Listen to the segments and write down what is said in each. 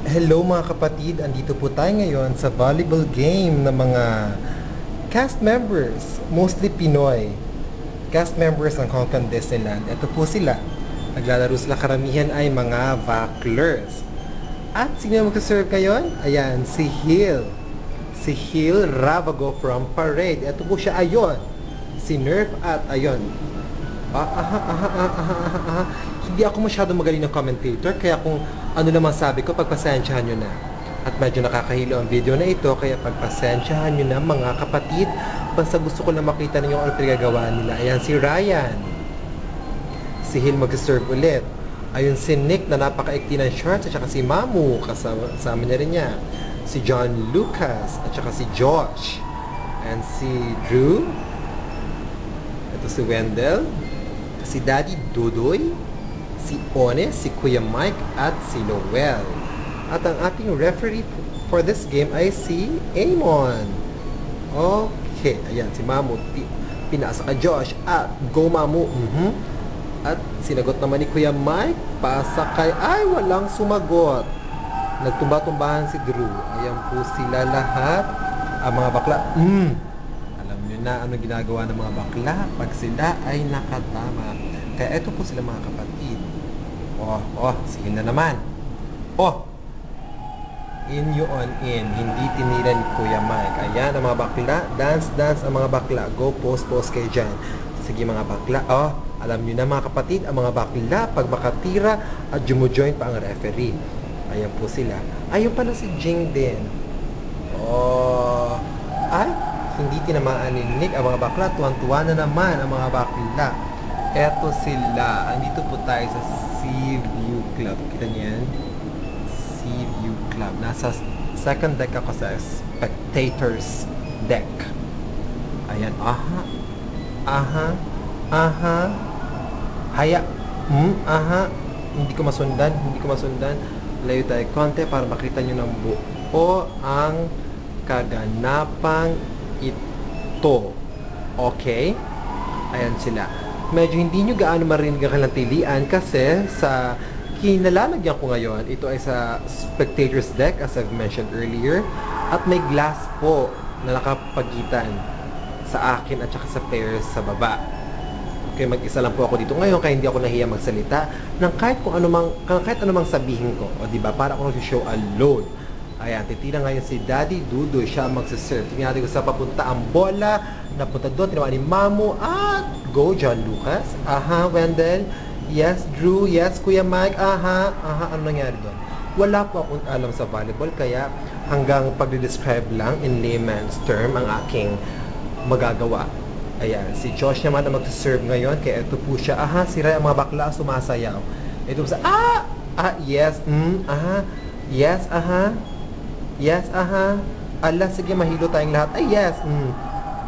Hello mga kapatid, andito po tayo ngayon sa volleyball game ng mga cast members, mostly Pinoy. Cast members ng Hong Kong Disneyland. Ito po sila. Naglalaro sila, karamihan ay mga Vaclers. At sino yung magsaserve ngayon? Ayan, si Hill. Si Hill Ravago from Parade. Ito po siya, ayon. Si Nerf at ayon. Hindi ako masyado magaling ng commentator, kaya kung ano naman sabi ko, pagpasensyahan nyo na. At medyo nakakahilo ang video na ito, kaya pagpasensyahan nyo na mga kapatid. Basta gusto ko lang makita ninyo ano pinagagawa nila. Ayan si Ryan. Si Hill mag-serve ulit. Ayun si Nick na napakaikti ng shorts, at saka si Mamu, kasama niya rin niya. Si John Lucas, at saka si Josh. And si Drew. Ito si Wendell. Si Daddy Dudoy, si One, si Kuya Mike, at si Noel. At ang ating referee for this game ay si Amon. Okay, ayan, si Mamu, pinasa ka Josh, at go Mamu. At sinagot naman ni Kuya Mike, pasa kay, ay walang sumagot. Nagtumba-tumbahan si Drew. Ayan po sila lahat. Ang mga bakla, alam nyo na ano ginagawa ng mga bakla pag sila ay nakatama. Kaya ito po sila mga kapatid. Sige na naman. In you on in. Hindi tinilan ni Kuya Mike. Ayan ang mga bakla. Dance ang mga bakla. Go pose kayo dyan. Sige mga bakla. Alam nyo na mga kapatid, ang mga bakla pag makatira at jumujoin pa ang referee. Ayan po sila. Ayun pala si Jing din. Hindi tinamaan ni Nick ang mga bakla. Tuwan-tuwa na naman ang mga bakla. Eto sila. Andito po tayo sa Seaview Club. Kita niyo yan? Seaview Club. Nasa second deck ako sa spectators deck. Ayan. Haya. Hindi ko masundan. Layo tayo konti para makita nyo ng buo ang kaganapang ito. Okay? Ayan sila. Medyo hindi nyo gaano marinig ang kalantilian kasi sa kinalalagyan ko ngayon, ito ay sa spectators deck as I've mentioned earlier, at may glass po na nakapagitan sa akin at saka sa players sa baba. Okay, mag-isa lang po ako dito ngayon kaya hindi ako nahiya magsalita ng kahit anumang sabihin ko, o diba, para ako nag-show alone. Ayan, titira ngayon si Daddy Dudoy, siya magsaserve. Tingnan natin kung saan papunta ang bola. Napunta doon, tinamaan ni Mamu, at go John Lucas. Wendell. Yes, Drew. Yes, Kuya Mike. Ano nangyari doon? Wala po akong alam sa volleyball, kaya hanggang pag-describe lang in layman's term ang aking magagawa. Ayan, si Josh naman na magsaserve ngayon, kaya ito po siya. Sira ang mga bakla, sumasayaw. Ito po sa, yes, yes, yes, ala, sige, mahilo tayong lahat. Ay, yes,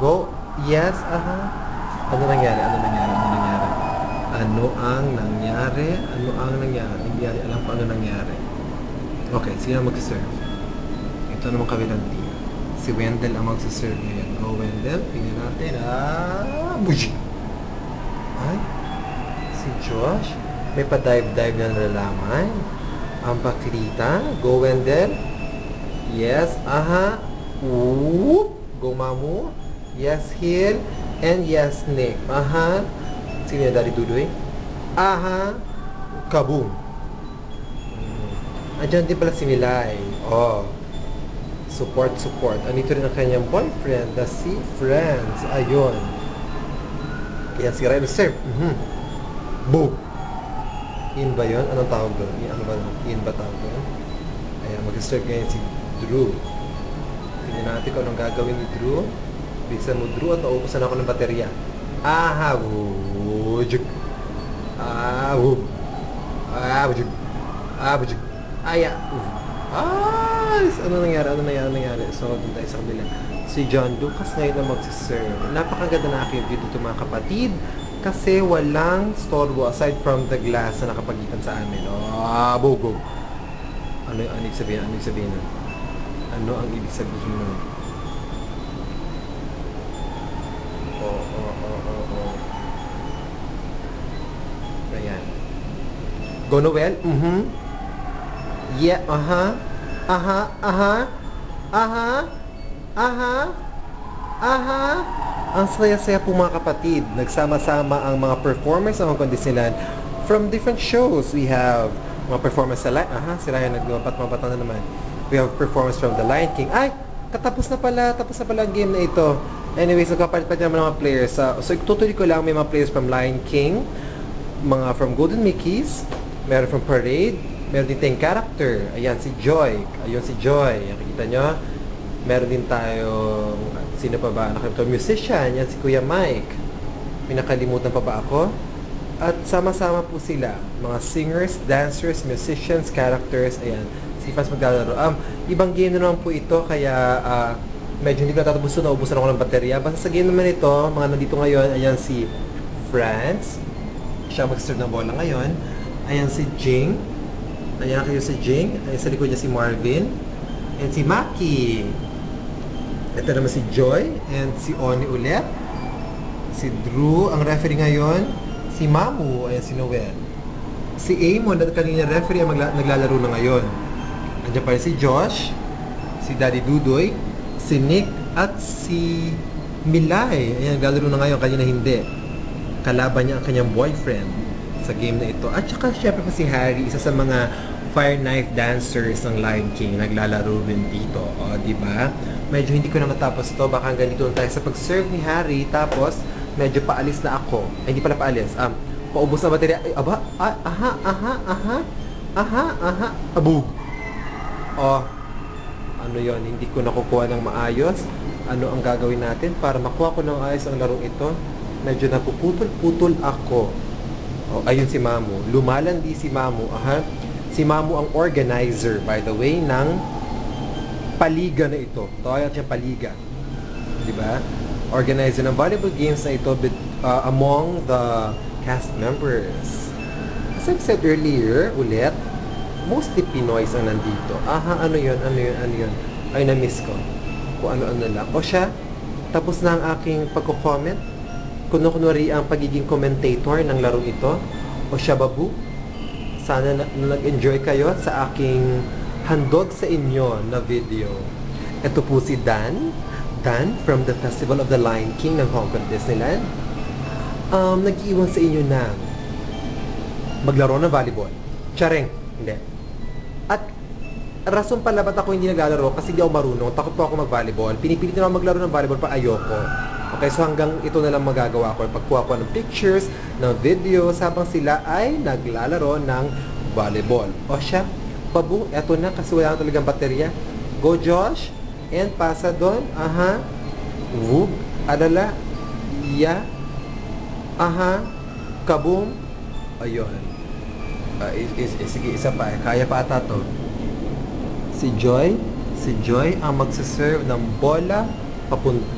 go, yes, Ano nangyari? Ano ang nangyari? Hindi alam pa ano nangyari. Okay, sino mag-serve? Ito naman kabilang team. Si Wendell ang mag-serve ngayon. Go, Wendell. Tingnan natin. Buji! Ay, si Josh. May pa-dive na nalalaman. Ang paklita. Go, Wendell. Yes, Go, Mamu. Yes, Hill. And yes, Nick. Sino yung Daddy Dudoy? Kaboom. Andyan din pala si Milay. Support. Andito rin ang kanyang boyfriend, the Sea Friends. Ayun. Kaya si Ryan serve. Boom. In ba yun? Anong tawag doon? In ba tawag doon? Ayan, mag-serve ngayon si Drew. Tingnan natin kung anong gagawin ni Drew. Bilisan mo, Drew, at nauubusan ako ng baterya. Bujug. Bujug. Ano nangyari? So, dun tayo sa kabila. Si John Lucas ngayon na magsiserve. Napakaganda na aking view dito mga kapatid. Kasi walang storbo aside from the glass na nakapagitan sa amin. Bugog. Ano ang ibig sabihin? Ano ang ibig sabihin nun? Ayan. Go Noel? Yeah, Aha, aha, aha, aha, aha. Ang saya-saya po mga kapatid. Nagsama-sama ang mga performers ng Hong Kong Disneyland from different shows. We have mga performance sa si Ryan nagmapat-mapat na naman. We have performance from The Lion King. Ay, tapos na pala ang game na ito. Anyways, nagpapalit-palit naman ng mga players. So, tutuloy ko lang, may mga players from Lion King, mga from Golden Mickeys, meron from Parade, meron din tayong character. Ayan, si Joy. Ayun si Joy. Nakikita nyo? Meron din tayong, sino pa ba? Nakikita musician. Yan si Kuya Mike. May nakalimutan pa ba ako? At sama-sama po sila. Mga singers, dancers, musicians, characters. Ayan. Si fans maglalaro. Ibang game na naman po ito. Kaya, medyo hindi ko natatapos ito. Naubusan ako ng baterya. Basta sa game naman ito, mga nandito ngayon, ayan si Franz. Siya mag-serve ng bola ngayon. Ayan si Jing. Ayan kayo si Jing. Ayan sa likod niya si Marvin. And si Maki. Ito naman si Joy. And si Oni ulit. Si Drew, ang referee ngayon. Si Mamu. Ayan si Noel. Si Amon, kanina referee ang naglalaro na ngayon. Andiyan pa rin si Josh. Si Daddy Dudoy. Si Nick. At si Milay. Ayan, naglalaro na ngayon. Kanina hindi. Kalaban niya ang kanyang boyfriend sa game na ito. At saka syempre pa si Harry, isa sa mga fire knife dancers ng Lion King, naglalaro rin dito. O, di ba? Medyo hindi ko na matapos to. Baka hanggang dito tayo sa pag-serve ni Harry. Tapos, medyo paalis na ako. Ay, hindi pala paalis. Paubos na baterya. Ay, aba. Abog. O, ano yon? Hindi ko nakukuha ng maayos. Ano ang gagawin natin para makuha ko ng ayos ang larong ito? Medyo napuputol-putol ako. Oh, ayun si Mamu. Lumalandi si Mamu. Si Mamu ang organizer, by the way, ng paliga na ito. Tawag siya paliga. Diba? Organizer ng volleyball games na ito among the cast members. As I've said earlier, ulit, mostly Pinoys ang nandito. Ano yun? Ay, na-miss ko. Kung ano-ano lang. O siya, tapos na ang aking pagko-comment. Kunwari ang pagiging commentator ng larong ito. O siya, babu. Sana nag-enjoy kayo sa aking handog sa inyo na video. Ito po si Dan. Dan from the Festival of the Lion King ng Hong Kong Disneyland. Nag-iwan sa inyo ng maglaro ng volleyball. Tsareng. Hindi. At rason pala ba't ako hindi naglalaro kasi hindi ako marunong. Takot po ako mag-volleyball. Pinipilit na ako maglaro ng volleyball pa ayoko. Okay, so hanggang ito na lang magagawa ko. Pagkuha ko ng pictures, ng videos, habang sila ay naglalaro ng volleyball. O siya, babu, eto na kasi wala na talagang baterya. Go Josh, and pasa doon. Wug, alala, ya, kabum. Ayun. Sige, isa pa. Kaya pa ata to. Si Joy ang magsaserve ng bola papunta